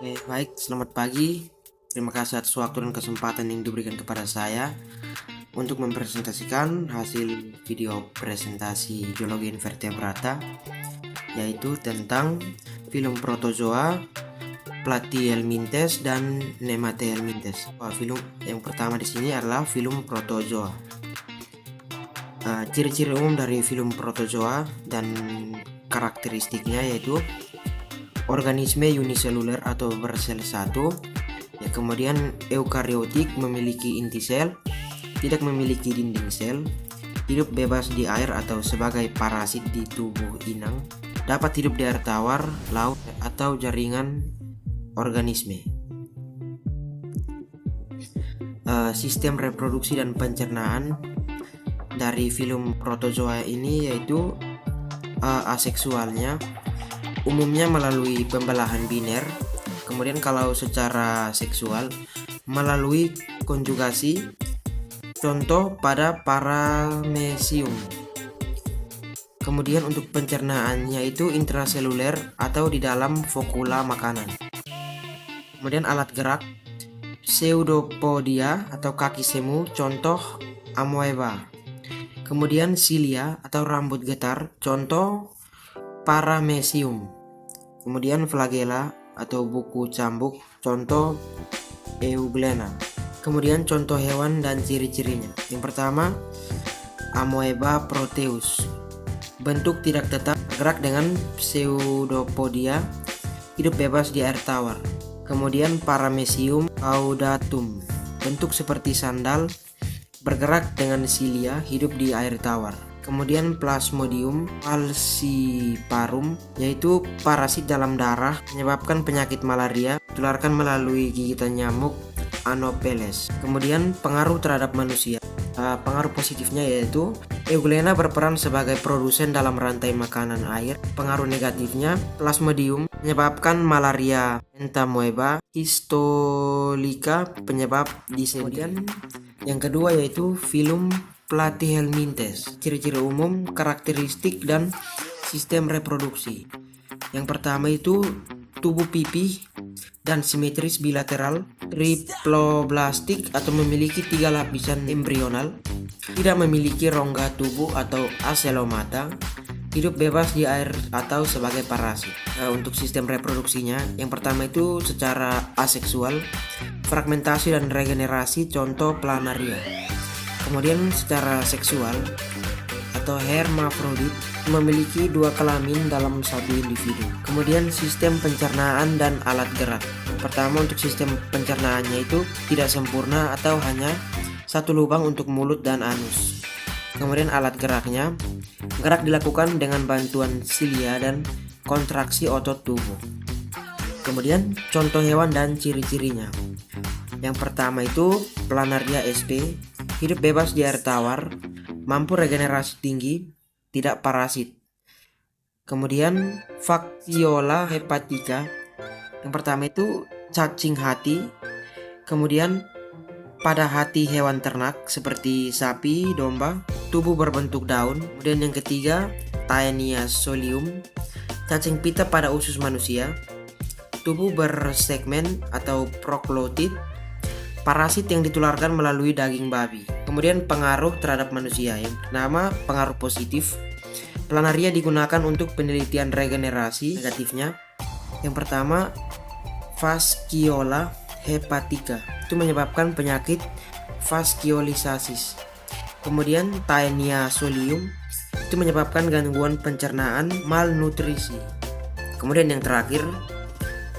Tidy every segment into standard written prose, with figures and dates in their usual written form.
Baik, selamat pagi. Terima kasih atas waktu dan kesempatan yang diberikan kepada saya untuk mempresentasikan hasil video presentasi geologi invertebrata, yaitu tentang film protozoa, Platyhelminthes dan Nematyhelminthes. Film yang pertama di sini adalah film protozoa. Ciri-ciri umum dari film protozoa dan karakteristiknya yaitu organisme uniseluler atau bersel satu, ya, kemudian eukariotik, memiliki inti sel, tidak memiliki dinding sel, hidup bebas di air atau sebagai parasit di tubuh inang, dapat hidup di air tawar, laut, atau jaringan organisme. Sistem reproduksi dan pencernaan dari film protozoa ini yaitu aseksualnya umumnya melalui pembelahan biner, kemudian kalau secara seksual melalui konjugasi, contoh pada paramecium. Kemudian untuk pencernaannya itu intraseluler atau di dalam fokula makanan. Kemudian alat gerak pseudopodia atau kaki semu, contoh amoeba. Kemudian silia atau rambut getar, contoh paramecium. Kemudian flagela atau buku cambuk, contoh Euglena. Kemudian contoh hewan dan ciri-cirinya. Yang pertama, amoeba proteus. Bentuk tidak tetap, bergerak dengan pseudopodia, hidup bebas di air tawar. Kemudian paramecium caudatum. Bentuk seperti sandal, bergerak dengan silia, hidup di air tawar. Kemudian Plasmodium falciparum, yaitu parasit dalam darah, menyebabkan penyakit malaria, ditularkan melalui gigitan nyamuk Anopheles. Kemudian pengaruh terhadap manusia. Pengaruh positifnya yaitu Euglena berperan sebagai produsen dalam rantai makanan air. Pengaruh negatifnya, Plasmodium menyebabkan malaria, entamoeba histolika penyebab disenteria. Kemudian yang kedua yaitu film Platyhelminthes. Ciri-ciri umum, karakteristik, dan sistem reproduksi. Yang pertama itu tubuh pipih dan simetris bilateral, triploblastik atau memiliki 3 lapisan embrional, tidak memiliki rongga tubuh atau acelomata, hidup bebas di air atau sebagai parasit. Untuk sistem reproduksinya, yang pertama itu secara aseksual, fragmentasi dan regenerasi, contoh planaria. Kemudian secara seksual atau hermafrodit, memiliki 2 kelamin dalam satu individu. Kemudian sistem pencernaan dan alat gerak. Pertama, untuk sistem pencernaannya itu tidak sempurna atau hanya satu lubang untuk mulut dan anus. Kemudian alat geraknya, gerak dilakukan dengan bantuan silia dan kontraksi otot tubuh. Kemudian contoh hewan dan ciri-cirinya. Yang pertama itu planaria sp, hidup bebas di air tawar, mampu regenerasi tinggi, tidak parasit. Kemudian Factiola hepatica. Yang pertama itu cacing hati. Kemudian pada hati hewan ternak seperti sapi, domba, tubuh berbentuk daun. Kemudian yang ketiga Taenia solium, cacing pita pada usus manusia, tubuh bersegmen atau proglotid, parasit yang ditularkan melalui daging babi. Kemudian pengaruh terhadap manusia. Yang pertama, pengaruh positif. Planaria digunakan untuk penelitian regenerasi. Negatifnya, yang pertama, Fasciola hepatica, itu menyebabkan penyakit fasciolisasis. Kemudian Taenia solium, itu menyebabkan gangguan pencernaan, malnutrisi. Kemudian yang terakhir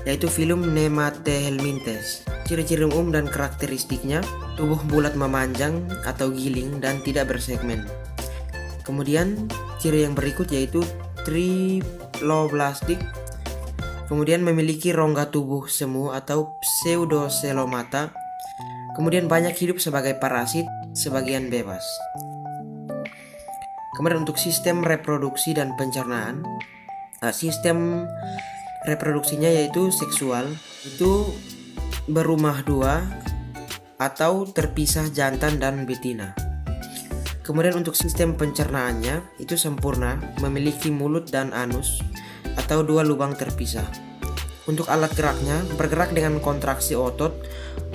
yaitu film Nematyhelminthes. Ciri-ciri umum dan karakteristiknya, tubuh bulat memanjang atau giling dan tidak bersegmen. Kemudian ciri yang berikut yaitu triploblastik. Kemudian memiliki rongga tubuh semu atau pseudocelomata. Kemudian banyak hidup sebagai parasit, sebagian bebas. Kemudian untuk sistem reproduksi dan pencernaan, sistem reproduksinya yaitu seksual, itu berumah dua atau terpisah jantan dan betina. Kemudian untuk sistem pencernaannya itu sempurna, memiliki mulut dan anus atau 2 lubang terpisah. Untuk alat geraknya, bergerak dengan kontraksi otot,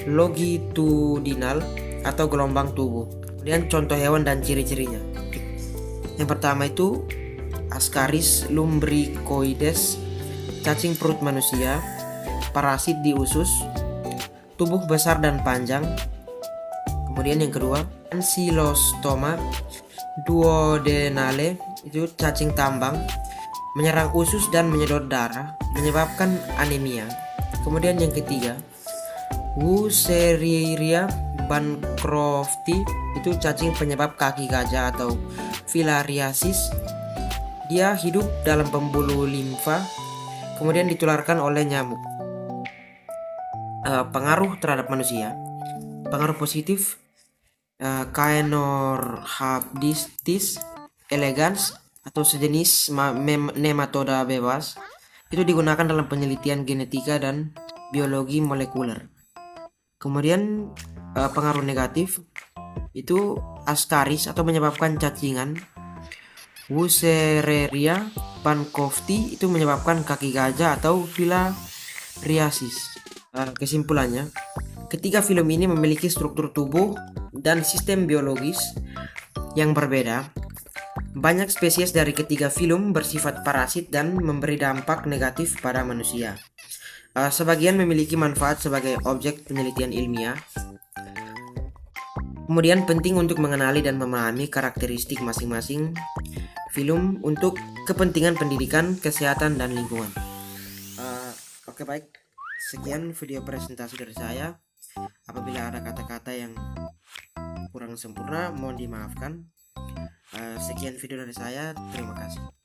longitudinal atau gelombang tubuh. Kemudian contoh hewan dan ciri-cirinya. Yang pertama itu Ascaris lumbricoides, cacing perut manusia, parasit di usus, tubuh besar dan panjang. Kemudian yang kedua, Ancylostoma duodenale, itu cacing tambang, menyerang usus dan menyedot darah, menyebabkan anemia. Kemudian yang ketiga, Wuchereria bancrofti, itu cacing penyebab kaki gajah atau filariasis. Dia hidup dalam pembuluh limfa, kemudian ditularkan oleh nyamuk. Pengaruh terhadap manusia. Pengaruh positif, Caenorhabditis elegans atau sejenis nematoda bebas, itu digunakan dalam penelitian genetika dan biologi molekuler. Kemudian pengaruh negatif itu Ascaris atau menyebabkan cacingan, Wuchereria bancrofti itu menyebabkan kaki gajah atau filariasis. Kesimpulannya, ketiga film ini memiliki struktur tubuh dan sistem biologis yang berbeda. Banyak spesies dari ketiga film bersifat parasit dan memberi dampak negatif pada manusia. Sebagian memiliki manfaat sebagai objek penelitian ilmiah. Kemudian penting untuk mengenali dan memahami karakteristik masing-masing film untuk kepentingan pendidikan, kesehatan, dan lingkungan. Oke, baik. Sekian video presentasi dari saya. Apabila ada kata-kata yang kurang sempurna, mohon dimaafkan. Sekian video dari saya. Terima kasih.